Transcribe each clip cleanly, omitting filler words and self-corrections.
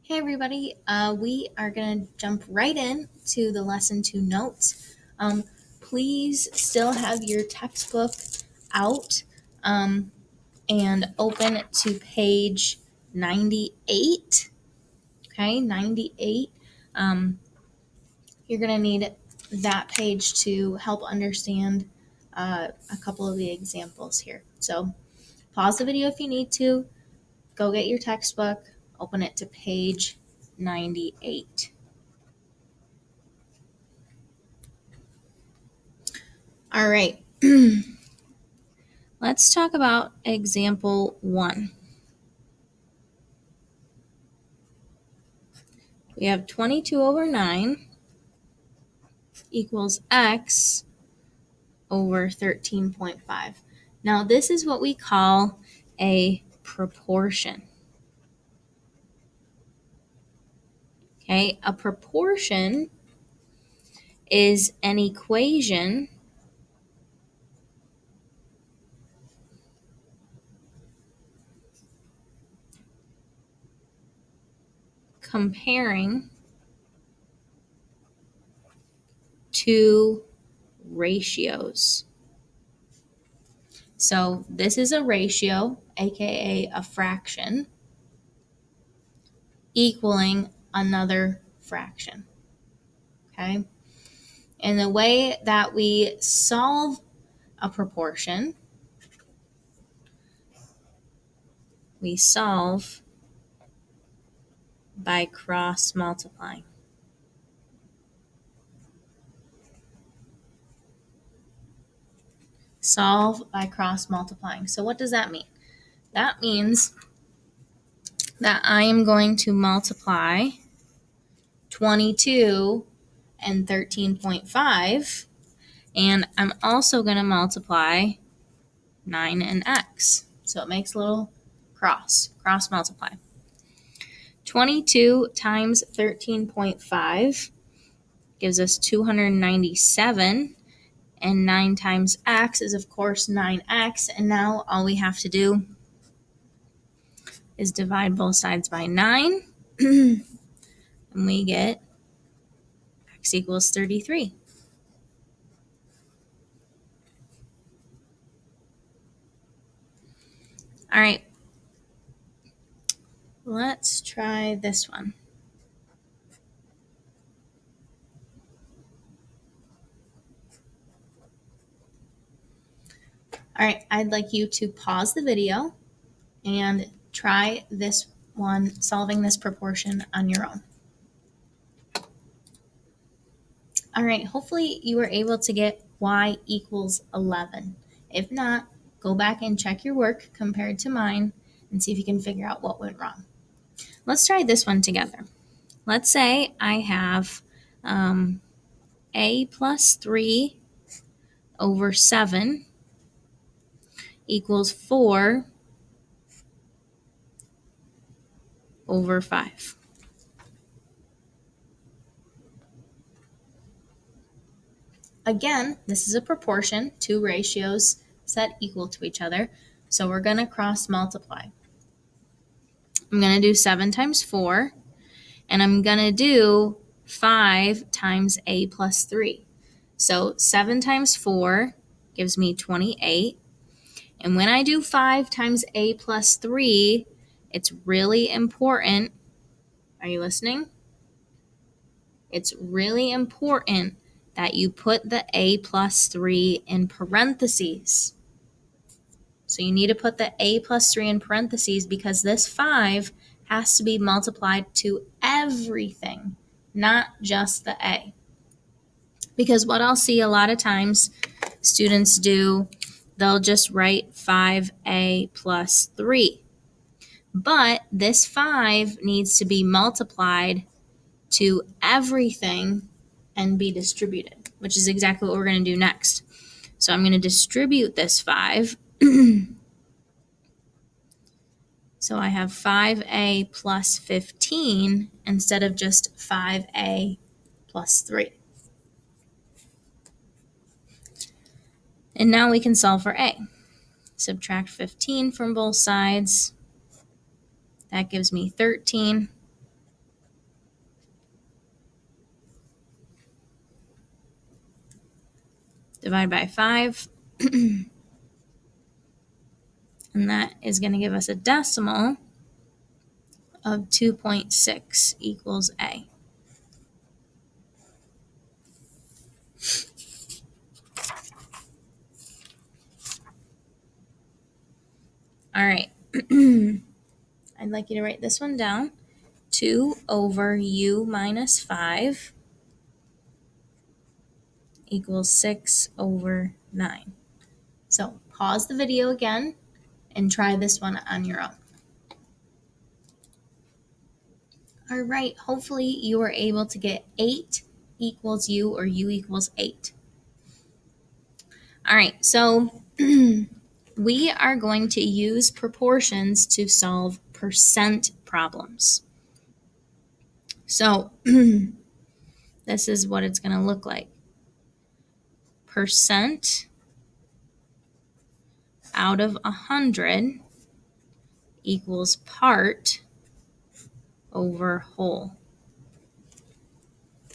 Hey everybody, we are going to jump right in to the lesson 2 notes. Please still have your textbook out and open to page 98. Okay, 98. You're going to need that page to help understand a couple of the examples here. So pause the video if you need to, go get your textbook, open it to page 98. All right, let's talk about example 1. We have 22 over 9 equals x over 13.5. Now this is what we call a proportion. Okay, a proportion is an equation comparing two ratios. So this is a ratio, aka a fraction, equaling another fraction. Okay? And the way that we solve a proportion, we solve by cross multiplying. Solve by cross multiplying. So what does that mean? That means that I am going to multiply 22 and 13.5, and I'm also going to multiply 9 and x. So it makes a little cross multiply. 22 times 13.5 gives us 297, and 9 times x is, of course, 9x, and now all we have to do is divide both sides by 9, and we get x equals 33. All right, let's try this one. All right, I'd like you to pause the video and try this one, solving this proportion on your own. All right, hopefully you were able to get y equals 11. If not, go back and check your work compared to mine and see if you can figure out what went wrong. Let's try this one together. Let's say I have a plus 3 over 7 equals 4 over 5. Again, this is a proportion, two ratios set equal to each other, so we're going to cross multiply. I'm going to do 7 times 4, and I'm going to do 5 times a plus 3. So 7 times 4 gives me 28. And when I do 5 times a plus 3, it's really important. Are you listening? It's really important that you put the a plus 3 in parentheses. So you need to put the a plus 3 in parentheses because this 5 has to be multiplied to everything, not just the a. Because what I'll see a lot of times students do, they'll just write 5a plus 3. But this 5 needs to be multiplied to everything and be distributed, which is exactly what we're going to do next. So I'm going to distribute this 5. So I have 5a plus 15 instead of just 5a plus 3. And now we can solve for a. Subtract 15 from both sides. That gives me 13. divide by 5, and that is going to give us a decimal of 2.6 equals A. All right. I'd like you to write this one down. 2 over u minus 5 equals 6 over 9. So pause the video again and try this one on your own. All right, hopefully you were able to get 8 equals u or u equals 8. All right, so we are going to use proportions to solve percent problems. So this is what it's going to look like. Percent out of 100 equals part over whole.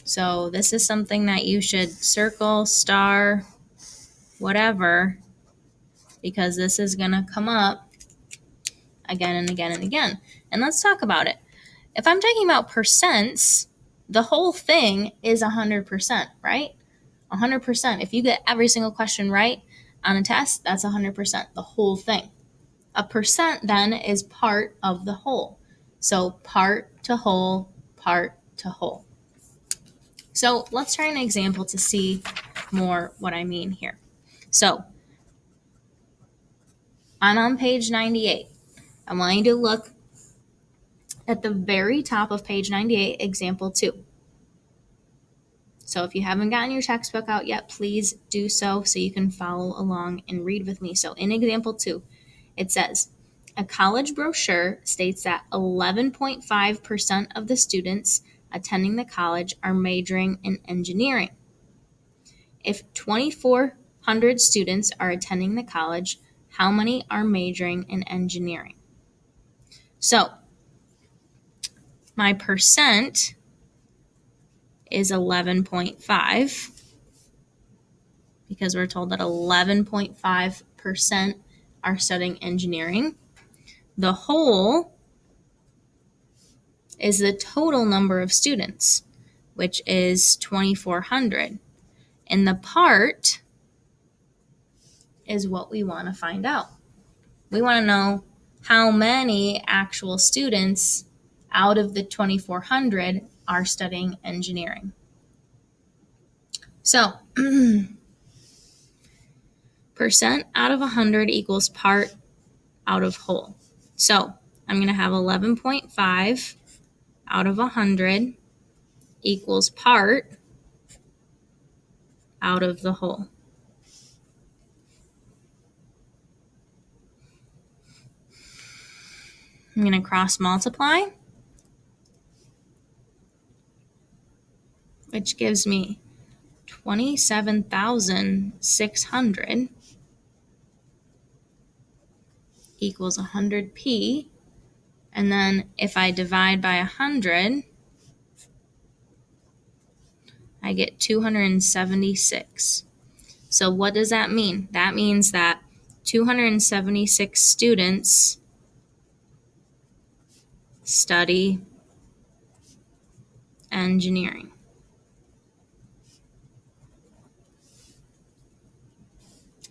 So this is something that you should circle, star, whatever, because this is going to come up again and again and again. And let's talk about it. If I'm talking about percents, the whole thing is 100%, right? 100%. If you get every single question right on a test, that's 100%, the whole thing. A percent then is part of the whole. So part to whole, part to whole. So let's try an example to see more what I mean here. So I'm on page 98. I want you to look at the very top of page 98, example 2. So if you haven't gotten your textbook out yet, please do so you can follow along and read with me. So in example 2, it says, a college brochure states that 11.5% of the students attending the college are majoring in engineering. If 2,400 students are attending the college, how many are majoring in engineering? So my percent is 11.5 because we're told that 11.5% are studying engineering. The whole is the total number of students, which is 2,400. And the part is what we want to find out. We want to know how many actual students out of the 2,400 are studying engineering. So, percent out of 100 equals part out of whole. So, I'm going to have 11.5 out of 100 equals part out of the whole. I'm going to cross multiply, which gives me 27,600 equals 100p. And then if I divide by 100, I get 276. So what does that mean? That means that 276 students study engineering.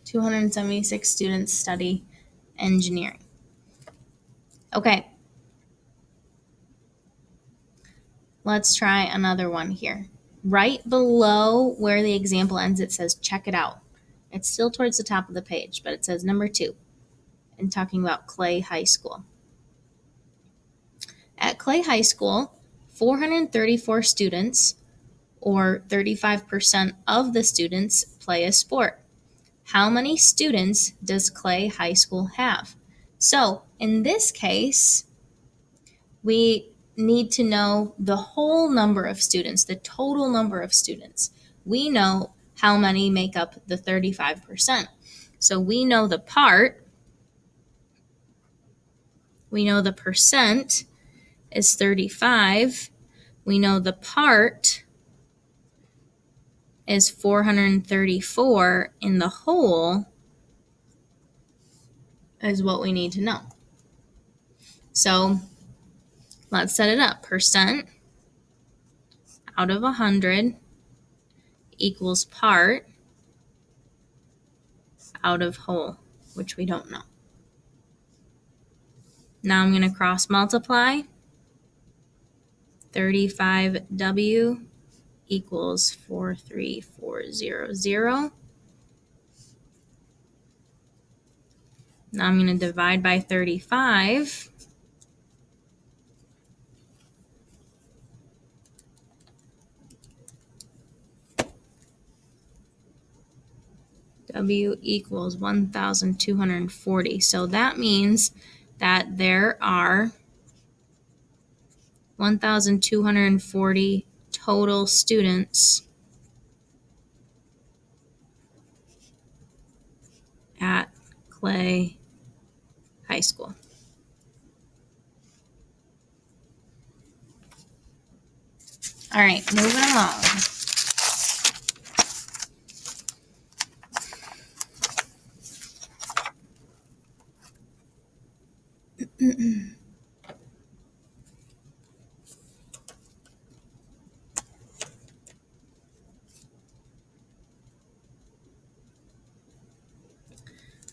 Students study engineering. Okay. Let's try another one here. Right below where the example ends, it says check it out. It's still towards the top of the page, but it says number 2 and talking about Clay High School. At Clay High School, 434 students, or 35% of the students, play a sport. How many students does Clay High School have? So in this case, we need to know the whole number of students, the total number of students. We know how many make up the 35%. So we know the part, we know the percent is 35. We know the part is 434 in the whole is what we need to know. So let's set it up. Percent out of 100 equals part out of whole, which we don't know. Now I'm going to cross multiply. 35W equals 43400. Now I'm going to divide by 35. W equals 1,240. So that means that there are 1,240 total students at Clay High School. All right, moving along.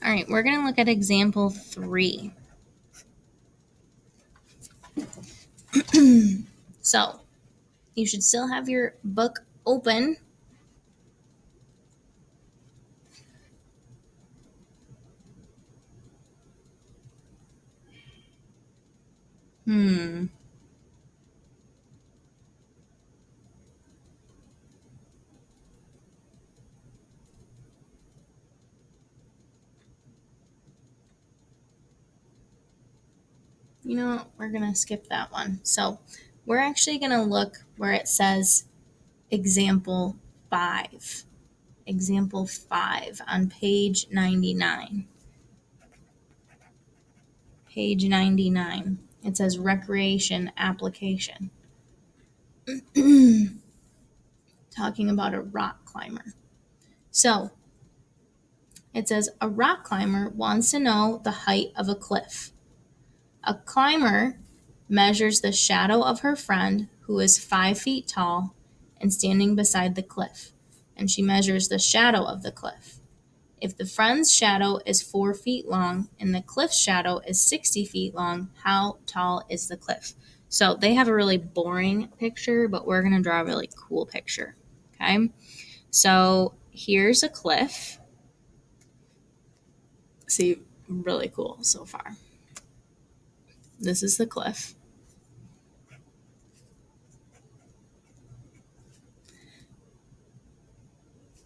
All right, we're going to look at example 3. So, you should still have your book open. You know what? We're going to skip that one. So, we're actually going to look where it says example 5. Example 5 on page 99. Page 99. It says recreation application. Talking about a rock climber. So, it says a rock climber wants to know the height of a cliff. A climber measures the shadow of her friend, who is 5 feet tall and standing beside the cliff, and she measures the shadow of the cliff. If the friend's shadow is 4 feet long and the cliff's shadow is 60 feet long, how tall is the cliff? So they have a really boring picture, but we're going to draw a really cool picture. Okay, so here's a cliff. See, really cool so far. This is the cliff.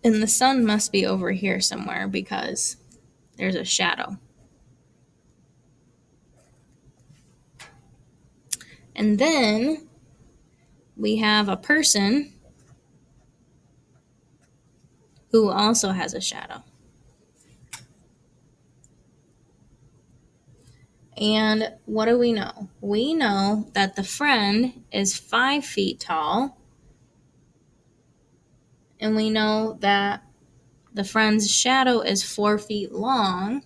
And the sun must be over here somewhere because there's a shadow. And then we have a person who also has a shadow. And what do we know? We know that the friend is 5 feet tall. And we know that the friend's shadow is 4 feet long.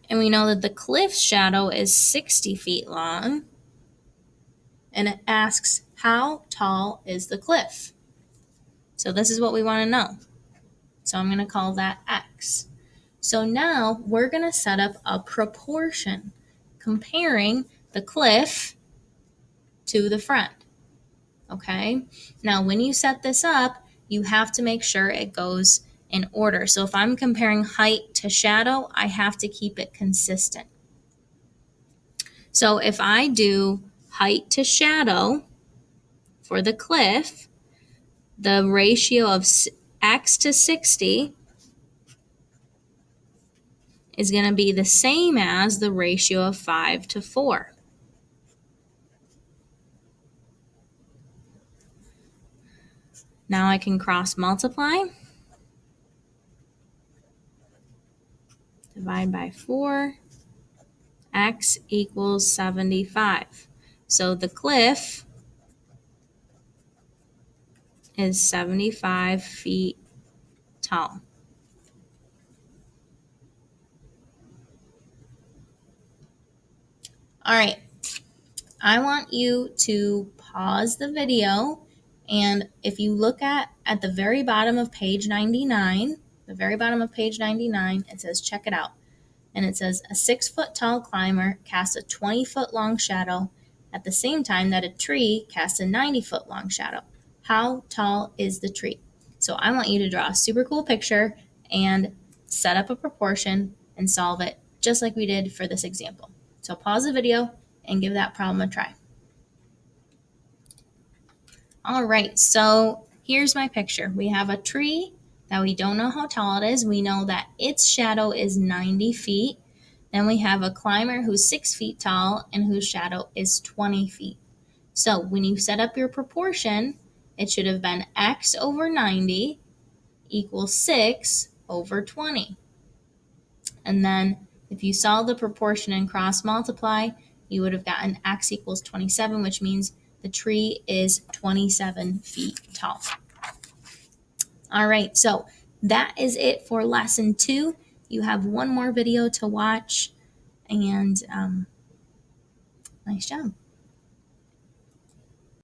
And we know that the cliff's shadow is 60 feet long. And it asks, how tall is the cliff? So this is what we want to know. So I'm going to call that X. So now we're going to set up a proportion comparing the cliff to the friend. Okay? Now when you set this up, you have to make sure it goes in order. So if I'm comparing height to shadow, I have to keep it consistent. So if I do height to shadow for the cliff, the ratio of X to 60 is going to be the same as the ratio of 5 to 4. Now I can cross multiply. Divide by 4. X equals 75. So the cliff is 75 feet tall. All right, I want you to pause the video, and if you look at the very bottom of page 99, it says check it out. And it says a 6-foot tall climber casts a 20-foot long shadow at the same time that a tree casts a 90-foot long shadow. How tall is the tree? So I want you to draw a super cool picture and set up a proportion and solve it just like we did for this example. So pause the video and give that problem a try. All right, so here's my picture. We have a tree that we don't know how tall it is. We know that its shadow is 90 feet. Then we have a climber who's 6 feet tall and whose shadow is 20 feet. So when you set up your proportion, it should have been x over 90 equals 6 over 20. And then if you solve the proportion and cross multiply, you would have gotten x equals 27, which means the tree is 27 feet tall. All right, so that is it for lesson 2. You have one more video to watch, and nice job.